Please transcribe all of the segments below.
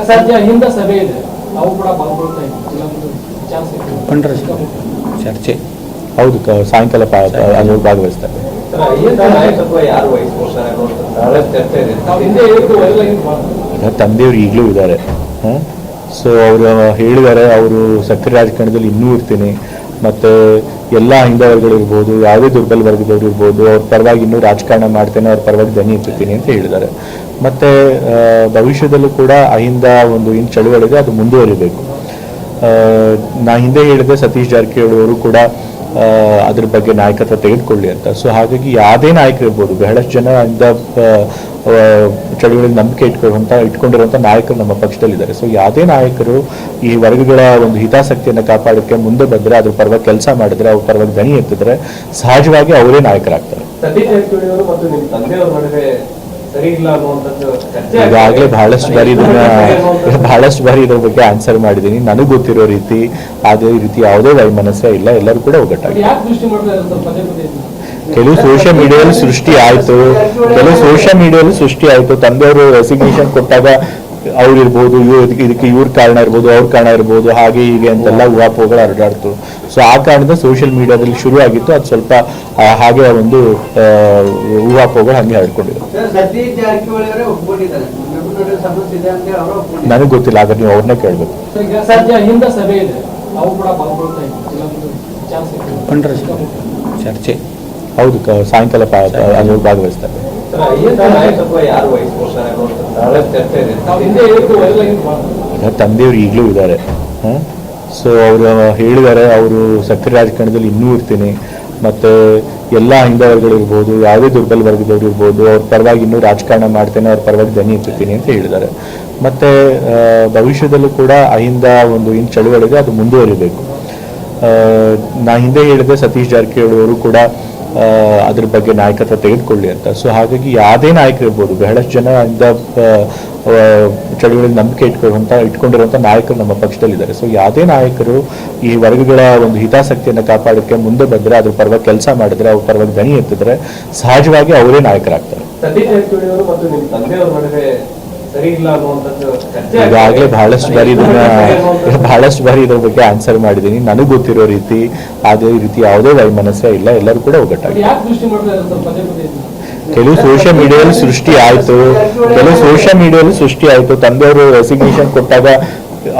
ಸದ್ಯ ಹಿಂದೆ ಸಭೆ ಇದೆ, ನಾವು ಕೂಡ ಪಾಲ್ಗೊಳ್ತಾ ಚರ್ಚೆ ಹೌದು, ಸಾಯಂಕಾಲ ಭಾಗವಹಿಸ್ತಾರೆ. ತಂದೆಯವರು ಈಗಲೂ ಇದ್ದಾರೆ. ಸೊ ಅವರು ಹೇಳಿದ್ದಾರೆ, ಅವರು ಸಕ್ರಿಯ ರಾಜಕಾರಣದಲ್ಲಿ ಇನ್ನೂ ಇರ್ತೀನಿ, ಮತ್ತು ಎಲ್ಲ ಹಿಂದವರ್ಗಳಿರ್ಬೋದು, ಯಾವುದೇ ದುರ್ಬಲ ವರ್ಗದವ್ರು ಇರ್ಬೋದು, ಅವ್ರ ಪರವಾಗಿ ಇನ್ನೂ ರಾಜಕಾರಣ ಮಾಡ್ತೇನೆ, ಅವ್ರ ಪರವಾಗಿ ಧ್ವನಿ ಎತ್ತುತ್ತೀನಿ ಅಂತ ಹೇಳಿದ್ದಾರೆ. ಮತ್ತು ಭವಿಷ್ಯದಲ್ಲೂ ಕೂಡ ಅಹಿಂದ ಒಂದು ಏನು ಚಳುವಳಿದೆ ಅದು ಮುಂದುವರಿಬೇಕು. ನಾ ಹಿಂದೆ ಹೇಳಿದೆ, ಸತೀಶ್ ಜಾರಕಿಹೊಳಿ ಅವರು ಕೂಡ ಅದ್ರ ಬಗ್ಗೆ ನಾಯಕತ್ವ ತೆಗೆದುಕೊಳ್ಳಿ ಅಂತ. ಸೊ ಹಾಗಾಗಿ ಯಾವುದೇ ನಾಯಕರು ಇರ್ಬೋದು, ಬಹಳಷ್ಟು ಜನ ಇಂದ ಚಳುವಳಿಗೆ ನಂಬಿಕೆ ಇಟ್ಕೊಂಡಿರುವಂಥ ನಾಯಕರು ನಮ್ಮ ಪಕ್ಷದಲ್ಲಿದ್ದಾರೆ. ಸೊ ಯಾವುದೇ ನಾಯಕರು ಈ ವರ್ಗಗಳ ಒಂದು ಹಿತಾಸಕ್ತಿಯನ್ನು ಕಾಪಾಡೋಕ್ಕೆ ಮುಂದೆ ಬಂದರೆ, ಅದ್ರ ಪರವಾಗಿ ಕೆಲಸ ಮಾಡಿದ್ರೆ, ಅವ್ರ ಪರವಾಗಿ ಧ್ವನಿ ಎತ್ತಿದ್ರೆ ಸಹಜವಾಗಿ ಅವರೇ ನಾಯಕರಾಗ್ತಾರೆ. ಈಗಾಗಲೇ ಬಹಳಷ್ಟು ಬಾರಿ ಇದ್ರ ಬಗ್ಗೆ ಆನ್ಸರ್ ಮಾಡಿದ್ದೀನಿ. ನನಗೆ ಗೊತ್ತಿರೋ ರೀತಿ ಅದೇ ರೀತಿ ಯಾವುದೇ ವೈಮನಸ್ಯ ಇಲ್ಲ, ಎಲ್ಲರೂ ಕೂಡ ಒಗ್ಗಟ್ಟಾಗಿ. ಕೆಲವು ಸೋಷಿಯಲ್ ಮೀಡಿಯಾದಲ್ಲಿ ಸೃಷ್ಟಿ ಆಯಿತು. ತಂದೆಯವರು ರೆಸಿಗ್ನೇಷನ್ ಕೊಟ್ಟಾಗ ಅವ್ರಿರ್ಬೋದು, ಇದಕ್ಕೆ ಇವ್ರ ಕಾರಣ ಇರ್ಬೋದು, ಅವ್ರ ಕಾರಣ ಇರ್ಬೋದು, ಹಾಗೆ ಹೀಗೆ ಅಂತೆಲ್ಲ ಊಹಾಪೋಹಗಳು ಹರಡಾಡ್ತು. ಸೊ ಆ ಕಾರಣದಿಂದ ಸೋಷಿಯಲ್ ಮೀಡಿಯಾದಲ್ಲಿ ಶುರು ಆಗಿತ್ತು, ಅದು ಸ್ವಲ್ಪ ಹಾಗೆ ಒಂದು ಊಹಾಪೋಹಗಳು ಹಂಗೆ ಹರಡ್ಕೊಂಡಿದೆ. ನನಗೆ ಗೊತ್ತಿಲ್ಲ, ಹಾಗಾದ್ರೆ ನೀವು ಅವ್ರನ್ನೇ ಕೇಳಬೇಕು. ಚರ್ಚೆ ಹೌದು, ಸಾಯಂಕಾಲ ಭಾಗವಹಿಸ್ತಾರೆ. ತಂದೆಯವರು ಈಗಲೂ ಇದ್ದಾರೆ. ಸೊ ಅವರು ಹೇಳಿದ್ದಾರೆ, ಅವರು ಸಕ್ರಿಯ ರಾಜಕಾರಣದಲ್ಲಿ ಇನ್ನೂ ಇರ್ತೀನಿ, ಮತ್ತು ಎಲ್ಲ ಹಿಂದವರ್ಗಳಿರ್ಬೋದು, ಯಾವುದೇ ದುರ್ಬಲ ವರ್ಗದವ್ರು ಇರ್ಬೋದು, ಅವ್ರ ಪರವಾಗಿ ಇನ್ನೂ ರಾಜಕಾರಣ ಮಾಡ್ತೇನೆ, ಅವ್ರ ಪರವಾಗಿ ಧ್ವನಿ ಎತ್ತುತ್ತೀನಿ ಅಂತ ಹೇಳಿದ್ದಾರೆ. ಮತ್ತು ಭವಿಷ್ಯದಲ್ಲೂ ಕೂಡ ಅಹಿಂದ ಒಂದು ಏನು ಚಳುವಳಿದೆ ಅದು ಮುಂದುವರಿಬೇಕು. ನಾ ಹಿಂದೆ ಹೇಳಿದೆ, ಸತೀಶ್ ಜಾರಕಿಹೊಳಿ ಅವರು ಕೂಡ ಅದ್ರ ಬಗ್ಗೆ ನಾಯಕತ್ವ ತೆಗೆದುಕೊಳ್ಳಿ ಅಂತ. ಸೊ ಹಾಗಾಗಿ ಯಾವುದೇ ನಾಯಕರು ಇರ್ಬೋದು, ಬಹಳಷ್ಟು ಜನ ಇಂದ ಚಳುವಳಿಗೆ ನಂಬಿಕೆ ಇಟ್ಕೊಂಡಿರುವಂಥ ನಾಯಕರು ನಮ್ಮ ಪಕ್ಷದಲ್ಲಿದ್ದಾರೆ. ಸೊ ಯಾವುದೇ ನಾಯಕರು ಈ ವರ್ಗಗಳ ಒಂದು ಹಿತಾಸಕ್ತಿಯನ್ನು ಕಾಪಾಡೋಕ್ಕೆ ಮುಂದೆ ಬಂದರೆ, ಅದ್ರ ಪರವಾಗಿ ಕೆಲಸ ಮಾಡಿದ್ರೆ, ಅವ್ರ ಪರವಾಗಿ ಧ್ವನಿ ಎತ್ತಿದ್ರೆ ಸಹಜವಾಗಿ ಅವರೇ ನಾಯಕರಾಗ್ತಾರೆ. ಈಗಾಗಲೇ ಬಹಳಷ್ಟು ಬಾರಿ ಇದ್ರ ಬಗ್ಗೆ ಆನ್ಸರ್ ಮಾಡಿದ್ದೀನಿ. ನನಗೆ ಗೊತ್ತಿರೋ ರೀತಿ ಅದೇ ರೀತಿ ಯಾವುದೇ ವೈಮನಸ್ಯ ಇಲ್ಲ, ಎಲ್ಲರೂ ಕೂಡ ಒಗ್ಗಟ್ಟಾಗಿ. ಕೆಲವು ಸೋಷಿಯಲ್ ಮೀಡಿಯಾದಲ್ಲಿ ಸೃಷ್ಟಿ ಆಯಿತು. ತಂದೆಯವರು ರೆಸಿಗ್ನೇಷನ್ ಕೊಟ್ಟಾಗ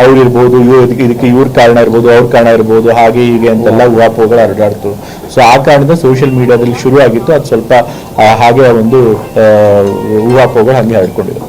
ಅವ್ರಿರ್ಬೋದು, ಇದಕ್ಕೆ ಇವ್ರ ಕಾರಣ ಇರ್ಬೋದು, ಅವ್ರ ಕಾರಣ ಇರ್ಬೋದು, ಹಾಗೆ ಹೀಗೆ ಅಂತೆಲ್ಲ ಊಹಾಪೋಹಗಳು ಹರಡಾಡ್ತು. ಸೊ ಆ ಕಾರಣದಿಂದ ಸೋಷಿಯಲ್ ಮೀಡಿಯಾದಲ್ಲಿ ಶುರು ಆಗಿತ್ತು, ಅದು ಸ್ವಲ್ಪ ಹಾಗೆ ಒಂದು ಊಹಾಪೋಹಗಳು ಹಂಗೆ ಹರಡ್ಕೊಂಡಿದೆ.